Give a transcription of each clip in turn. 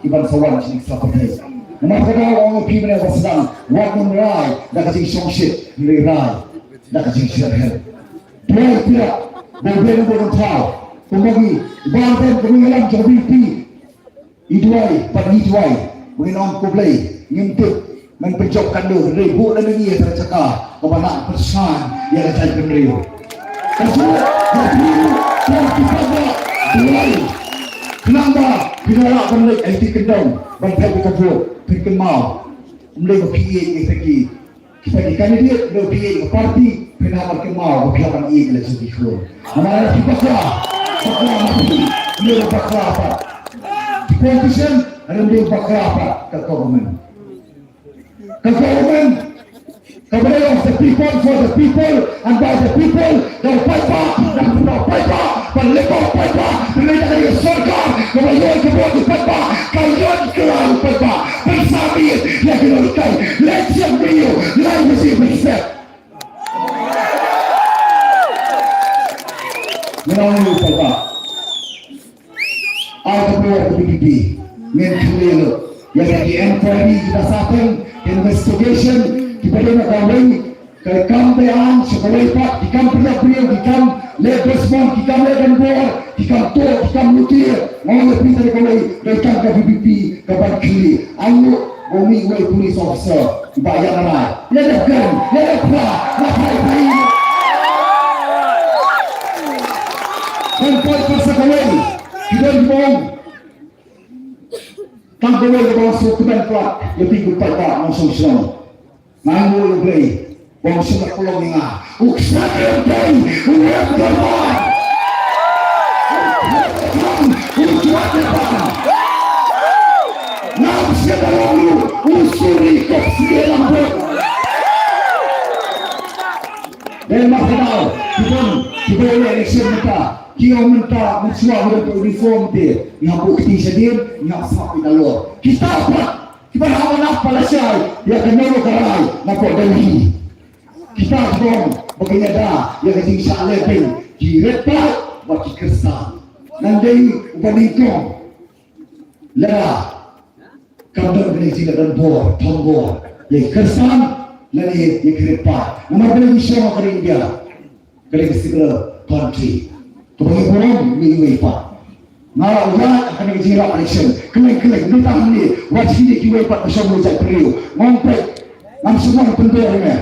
iban sawan sini seperti nama kada orang pimpinan sedang waktu merai dah kasih songship merai dah kasih share dua tidak berbeza tahu pembagi banten pengenalan VPP idwai panidwai mengenang kublai ngintip menpejokkan do ribu dan ini tercakap kepada persan yang saya beri kerana yang kita buat dua kenapa kita balik IT Kyrtong bantai berkabut berkemau mulai berpikir kita di kandidat berpikir ke parti kenapa berkemau berpikir ini adalah sesuatu itu mana kita mati dia bakal apa competition ada dia bakal apa ke government kepada the people for the people and by the people dan paipa berlepas paipa mereka dari surga kemudian kepada paipa kalian keluar paipa bersama yang kita let's bring life is a step melalui paipa Adelbert VPP mengenai yang di inquiry kita samping investigation kepada nakawai kekampean sebagai pak dikam beliau dikam lebesman dikam leganbor dikam to dikam lutir mau lebih dari kawai datang ke VPP kepada kiri ayo bumi wei police officer bayar ramai ledapkan lapai dan kau pasakawai kita dibong tangkawai ke bawah sukuban kelak yang tinggal pada langsung selama Mangu yang beri Bang sudah pulang dengar Uksan yang beri Uang terbaik Ujuan terbaik Nam siapa lalu Usuri kok segala pun Dan maksudnya Kita boleh election minta Kita minta mensuah untuk reform dia Yang bukti sedih Yang sampai dalam Kita apa kita nak apa lasai ya kenal kerai nampak dari kita dong begini dah ya kecil saleh direkat bagi kesan nanti ubaningkong lah kabar begini sila dan bor tombor ya kesan lagi ya kerepat nomor beli semua kering dia kering segala country kebanyakan orang minggu apa Nara ulat akan dijirap election. Keleng-keleng minta ni wajib ni kiwai pat pasal mujak periu. Ngompet nam semua pentur ni.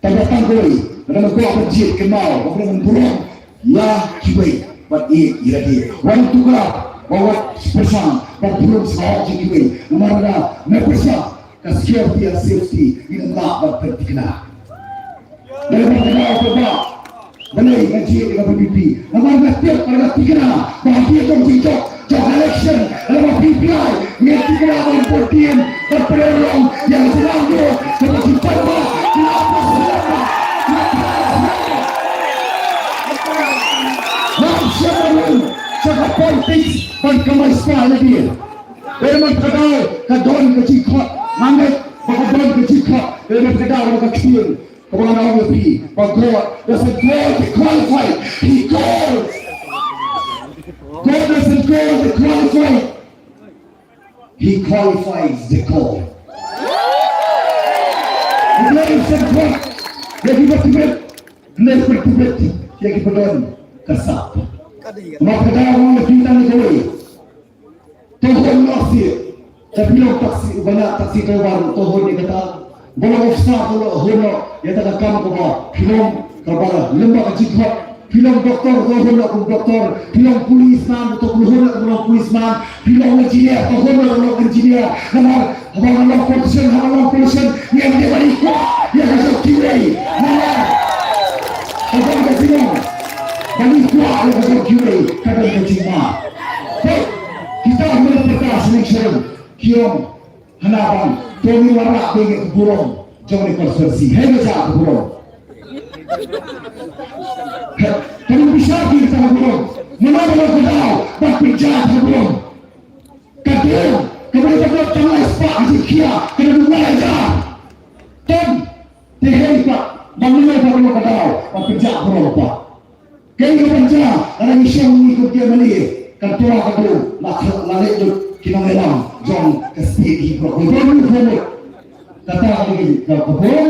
Tak datang koi. Dalam gua berjit kenal, boleh mempulang. Ya kiwai pat iradi. Wan tukar bawa persang dan belum sahab kiwai. Nomornya merpesa security and safety ini tak berterkena. Dalam kenal apa? Balai ngaji dengan VPP. Nama tiap pada tiga bahagia dong cincok jok election nama PPI yang tiga important berpeluang yang sedang tu seperti apa kenapa siapa politik dan kemanusiaan dia memang kadang kadon kecikot mangat kadon kecikot memang kadang kecil kepada orang lebih, but God doesn't call to qualify. He calls. God doesn't call to qualify. He qualifies the call. Dia sempat, dia tiba-tiba, dia kemudian kesat. Maka orang lebih tanya kau, Tuhan nasir, tapi orang taksi banyak taksi terbaru, Tuhan dia kata. Bola ofsar bola hono ya tak kam ko film kabara lemba kajikhat film doktor ko doktor film polis man to hono polis man film engineer to hono engineer nama abang polisi yang dia balik ya kasih kiwai nama abang kasih balik kuat ya kasih kiwai kada kajima kita berperkas election kiom hanapan Tomi warak dengan burung jangan konspirasi hanya satu burung kamu bisa kita burung mana kedau tapi jahat burung kadang kemudian kita tengah sepak asyik kena dua aja tom tehai pak bangunlah burung kedau tapi jahat burung pak kaya penjah ada isyam mengikut dia balik kan tua kadu nak lalik tu kita melang jong kasih pro don ko kata lagi kapon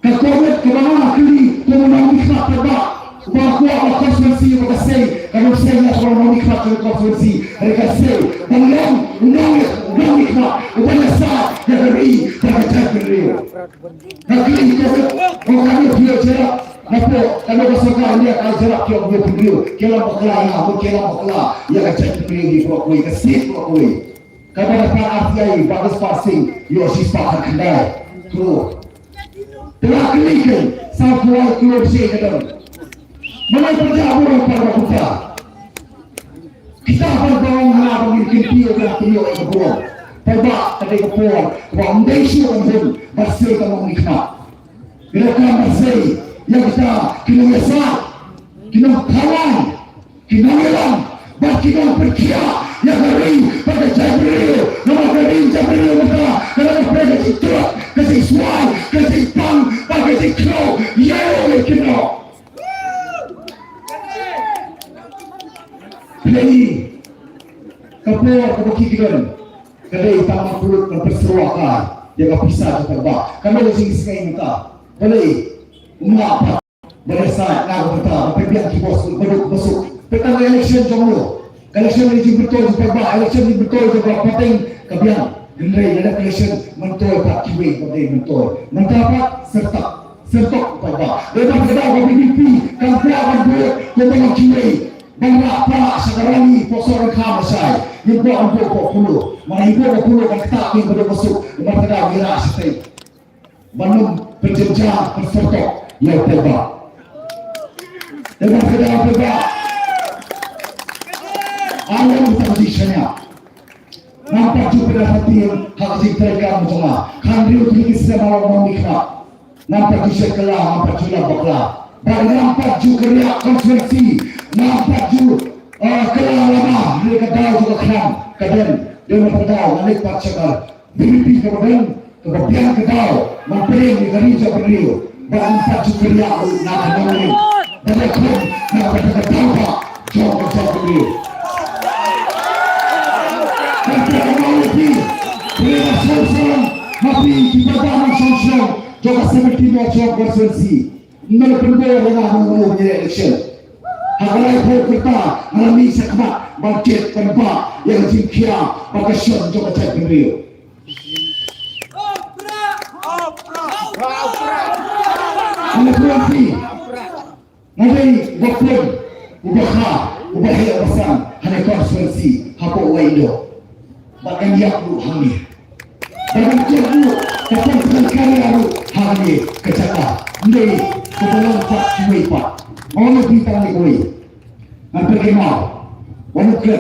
kakomet kemana kini komunal mikmat terbak bahwa konstitusi berkasih kalau saya nak komunal mikmat konstitusi berkasih dalam undang mikmat berasa yang beri terkait beri kali itu orang dia jerak apa kalau besar dia kalau jerak dia boleh beri kalau bakla yang terkait beri di prokui kasih prokui kepada para artiai bagus passing yo sispa kendai tu telah kelikan sampai keluar sih kadang mulai berjauh pada kita kita berdoa mengambil kempiu dan kempiu itu terbak tadi kepuan foundasi untuk bersih dan nikmat bila kita bersih yang kita kinasa kita kawan kita melang kita berkia yang hari pada Jabril nama Jabril kita dalam prediksi terus kasih suai kasih pang kasih kau yang kita Jadi, kepuar kebakiran kedai taman pulut dan perseruakan dia bisa terbak kami lagi sekai minta boleh umap berasa nak minta pihak kibos berduk masuk petang election jomblo election ini betul terbak election ini betul terbak penting kebiang gendrai dalam election mentul tak kiwe penting mentul mendapat serta terbak dalam kedai VPP kampung akan buat tentang kiwe Bangla para sekarang ini posoran kami saya, ibu ambil puluh, mana ibu puluh kan kita ingin bermasuk, mereka mira seperti, bangun penjejak berfoto yang tebak, dengan kedai tebak, awal posisinya, nampak juga hati yang hati mereka mencoba, kandil tulis semua orang mikir, nampak juga kelah, nampak juga bakla, dan nampak juga riak konstruksi. Nampak juga kelah lama mereka tahu juga Kren kadang dia mempertahu naik pak cakar VPP kemudian kedau mempering di gereja beliau dan nampak juga riak nak menangani dan Kren nampak tahu pak jawab beliau dan dia mahu lebih beliau sosial tapi kita dalam sosial juga seperti macam konstitusi menurut dengan mengenai election Hagalai pun kita mengalami sekmat bangkit tempat yang jingkia bagasion juga cek beliau. Anda berarti, nanti waktu Mawkhar, ubahnya besar, hanya konstitusi hapuk waido, bahkan yang lu hangi. Dalam jadu, dapat sekali lalu hangi kecaka. Ini kebetulan tak cuma pak. Orang kita ni koi, nampak kenal, orang kerja,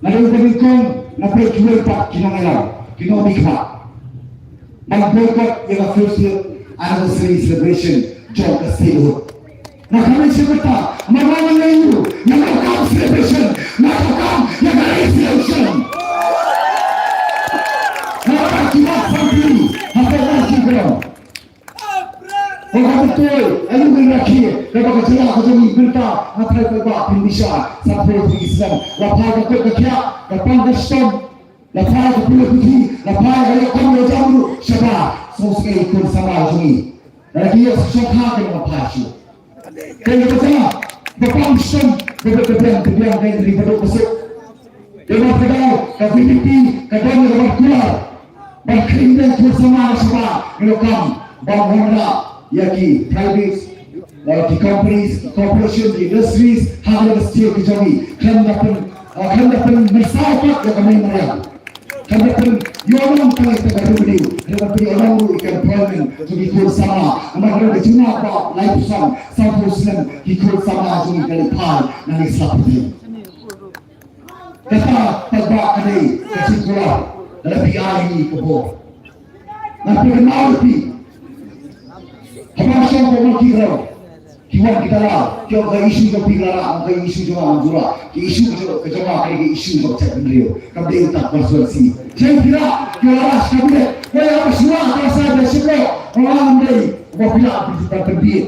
nanti kita bincang, nampak jual pak kena ngelau, kena mikmat, nampak boycott yang first anniversary celebration job statehood. Nak kami siapa? Mana yang itu? Yang nakam celebration, nakam yang ada celebration. Nampak kita sampai, apa lagi kerana? Orang betul, ayuh berlaki, lepas kejelah kejadi berita, antara terbak Indonesia, sampai di Islam, lepas ke kekiak, lepas ke Islam, lepas ke Pulau Putih, lepas ke Kamu Jamu, siapa? Semua sekali ikut sama jungi. Dan dia sokha dengan lepas itu. Dan kejelah, lepas Islam, kebiang dan daripada besok. Lepas kedai, ke VPP, kedai lepas keluar, dan kerindan bersama siapa? Melokam, bangunlah. Yaki private, di companies, corporation, industries, harga steel kejami. Kan dapat bersama yang kami meriam. Kan dapat orang paling terbaru beliau. Kan dapat orang ikan employment jadi ikut sama. Amat ada cuma apa life song, sampai senang ikut sama jadi kali pan nanti seperti. Kata terbak kali kesimpulan dalam PR ini kebor. Nanti kenal lebih. Hanya siapa orang kira, kiwan kita lah, kita isu kita pikiran, kita isu juga anjura, isu kita kali isu kita cakap beliau, kami tak bersuasi. Saya kira kita lah sekali, saya apa semua kalau saya bersyukur orang ini, apabila kita terbit,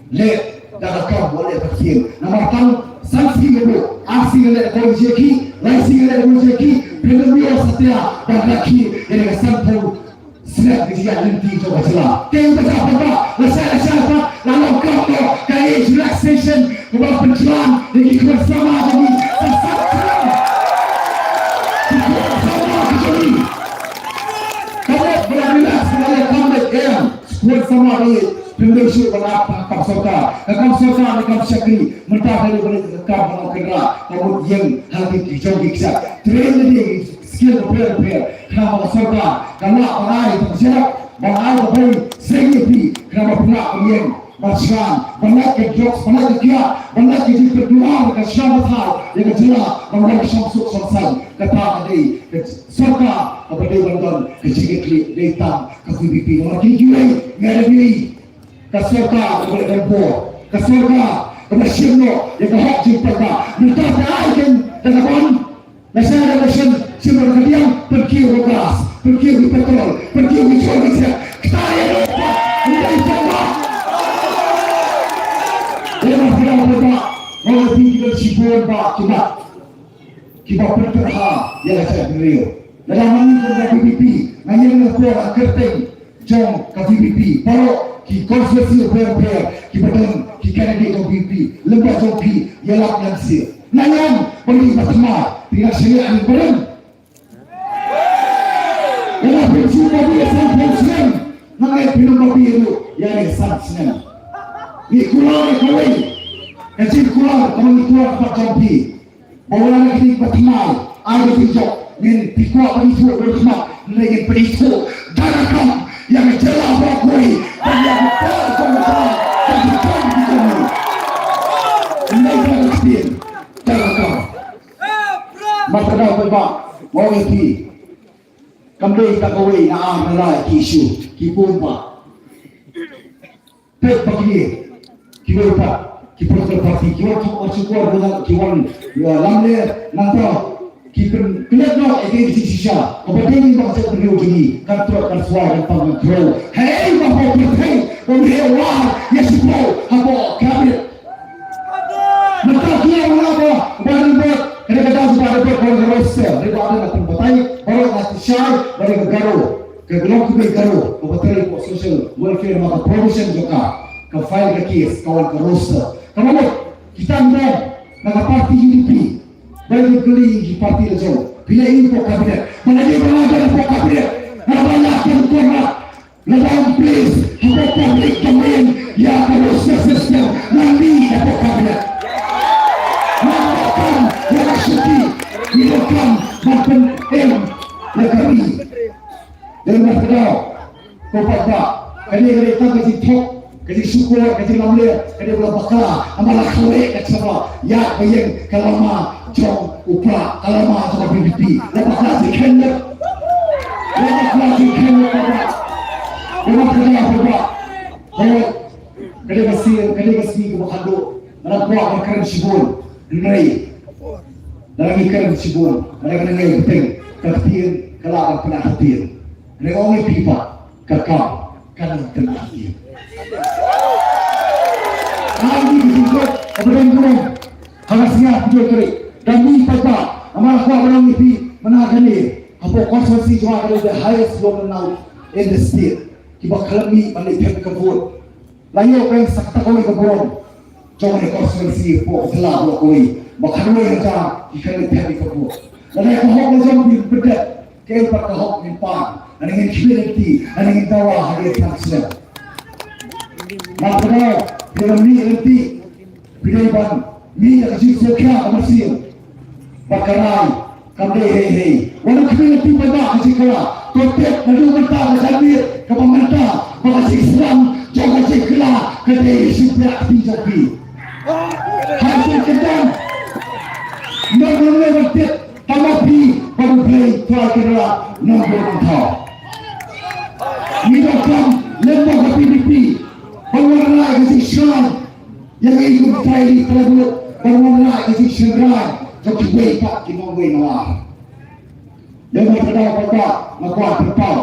let dalam kau boleh berkir. Nama tahu sanksi itu, aksi oleh polisi Laisi ada berjaki, pengemio setia dan laki yang kesampul snap dia nanti coba celah. Kau tak apa, lesai apa, lalu kau kaya relaxation, kau pencerahan, lagi bersama jadi sesat. Kalau berrelax, kalau comeback game, sport sama ni. Pengesu berapa kapsoka, kapsoka ni kapsakri, mentah dari berkap menokera, namun yang hati hijau diksak. Train ni skill player, kenapa kapsoka, kenapa pengai tersiap, pengai terbaik, sengipi, kenapa pernah yang macam, banyak ke jokes, banyak ke kia, banyak ke jitu keluar ke syamatal, yang kejelah, banyak syamsuk selesai, kata tadi, kapsoka, apa dia bantuan, kecil-kecil, datang, ke VPP, orang kiri, ngada diri. Kasurga kepada Adelbert, kasurga kepada Shimno yang kehak jumpa minta teraikan dan kawan masyarakat nation Shimno kediam pergi ke gas, pergi ke petrol, pergi ke jualan kita yang lupa menjadi jawab lima film berdak mengerti kita cibur bak kita perterha yang saya beliau dalam mengenai VPP mengenai kuat Kyrtong Jing ke VPP baru ki konstitusi player ki badan ki candidate of VP lembaga joki ialah langsir nayang beri bertema tidak syariah ni badan ialah berjumpa dia sampai nangai pinum babi itu yang sangat ni kular kawai kecil kular kamu kular pak joki bawa lagi bertema ada pinjau ni pikwa beri tu bertema lagi beri tu dalam yang jelas berkui dan yang betul kemudian dan betul dikoni mereka mesti terangkan masalah berbak mawiti kembali tak kawai naam nalai kisu kipun pak pek bagi kibur pak kibur terpati kibur cukup dengan kiwan lamle nanti kita kelihatan no edisi sisa. Kepada ini bangsa beliau ini kantor kansuar dan pengontrol. Hei bahawa berhenti pembelaan yang sepuluh apa kabin. Maka dia mengapa Adelbert kadang-kadang sudah ada berkorosel. Mereka ada nak tembatai baru nak syai baru ke Garo ke Blok ke Garo kebetulan untuk social welfare maka promotion juga ke file ke kes kawan ke roster. Kemudian kita ambil nak parti UDP. Bagi keli di parti itu, bila ini pok kabinet, mana dia berada pok kabinet, mana banyak yang tuan, dalam please, apa public domain yang harus sesuai nanti pok kabinet. Makan yang asyiki, hidupan makan negeri. Dan masalah, kepada kali kita kasi tok, kasi syukur, kasi lamlir, kasi Mawkhar, amalah kawai kat semua, ya bayang kalama. Jom upah alamat sama VPP lepas lagi Kren lepas kerja apa kerja kasih ke Bakhado dalam kuah Kren Sibul Nengai dalam Kren Sibul mereka Nengai penting kekhtian kelak pernah hadir mereka orang pipa kakak kan pernah hadir lagi disebut kepada Nongrum harusnya video kerik dan ni pada amal kuat orang ini menahan ni apa konstitusi cuma ada the highest law now in the state kiba kalami balik pihak kebun layo peng sakta kau kebun cuma ni konstitusi po telah lo kau Mawkhar yang cah ikan pihak kebun dan yang kau macam berdebat kau pakai hok nimpan dan ingin community dan ingin tawa hari transfer Mawkhar bila ni nanti bila ban ni nak kasih sekian amasih bakarai kami hei walau kami nanti pada kasih kala kotek lalu mentah kasih ke pemerintah kasih Islam jangan kasih kala kedai supaya tijoki hasil kedam Nongrum waktu tamapi baru play tuan kira Nongrum tau ni dokam lembaga VPP pengelola kasih Islam yang ikut file tersebut pengelola kasih Islam jadi baik kita mengenal. Dengan pada makuat terpau,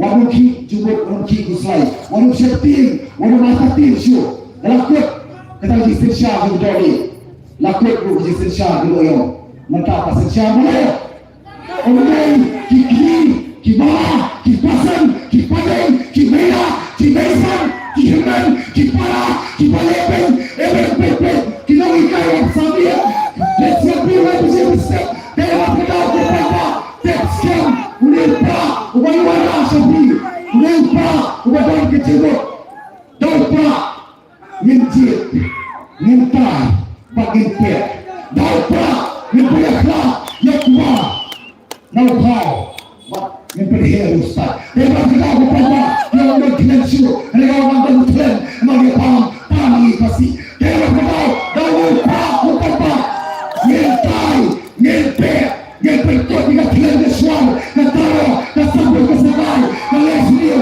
walau jumut walau kuslai, walau setim, walau matatim show. Lakut kita existensial di doli, lakut existensial di loyo. Mantap pasang siapa ya? Orang kiri, kibah, kipasan, kipadeng, kibena, kibesan, kihemen, kipala, kipalepen, eben, kinongikai yang sambil. Let's get be representative. Dalam kita beberapa tekskan, ulipa, ubayuara sabi, ulipa, ubadan keciluk, daupa, minjit, mintai, paginpet, daupa, minpayakla, yakwa, Mawkhar, minpayahir ustaz. Dalam kita beberapa yang berkenansu, yang berkenansu, mengipam, mengipasi. Dalam kita daupa, upapa, mintai, minpet, minpayakla, minpayakla, suam, nataro, nasambul kesegai, nalesni,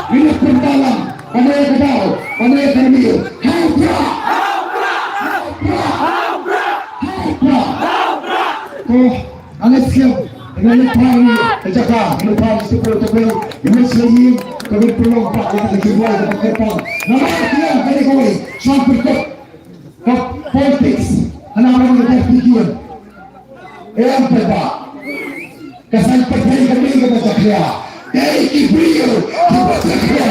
ini perdalam, pada yang kedal, pada yang kedal, hampra, oh, anak siap, dengan lepas ini, terjaga, lepas sepuluh, ini sehingga kami perlu pak, kita kejual dapat Kyrtong. Nama kita dari kau, sampai ke politics, anak orang yang terfikir, yang berbak. Kesan percaya kami kepada dia. Dari beliau kepada dia.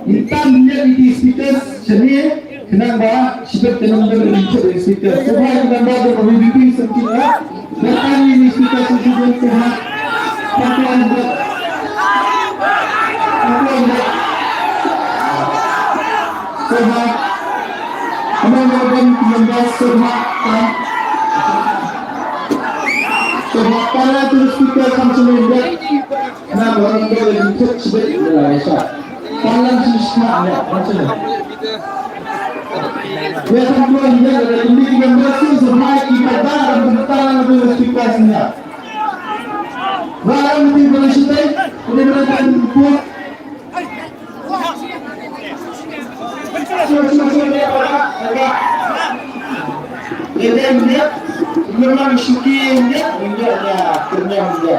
Intan menjadi speaker seni kenang bah seperti Nongrum menjadi speaker. Sebab kita bawa dari VPP sempurna. Datang ini speaker sempurna sebab patuan buat sebab Nongrum menjadi sebab para terus speaker sempurna. Nah, orang boleh ikut sebagai Malaysia. Palang susah ya, macam. Biasa tuan dia ada ini yang berarti semai ibadah dan bertahan dengan speakernya. Barang di Malaysia, ini mereka buat. Dia memang syukur dia kerja dia.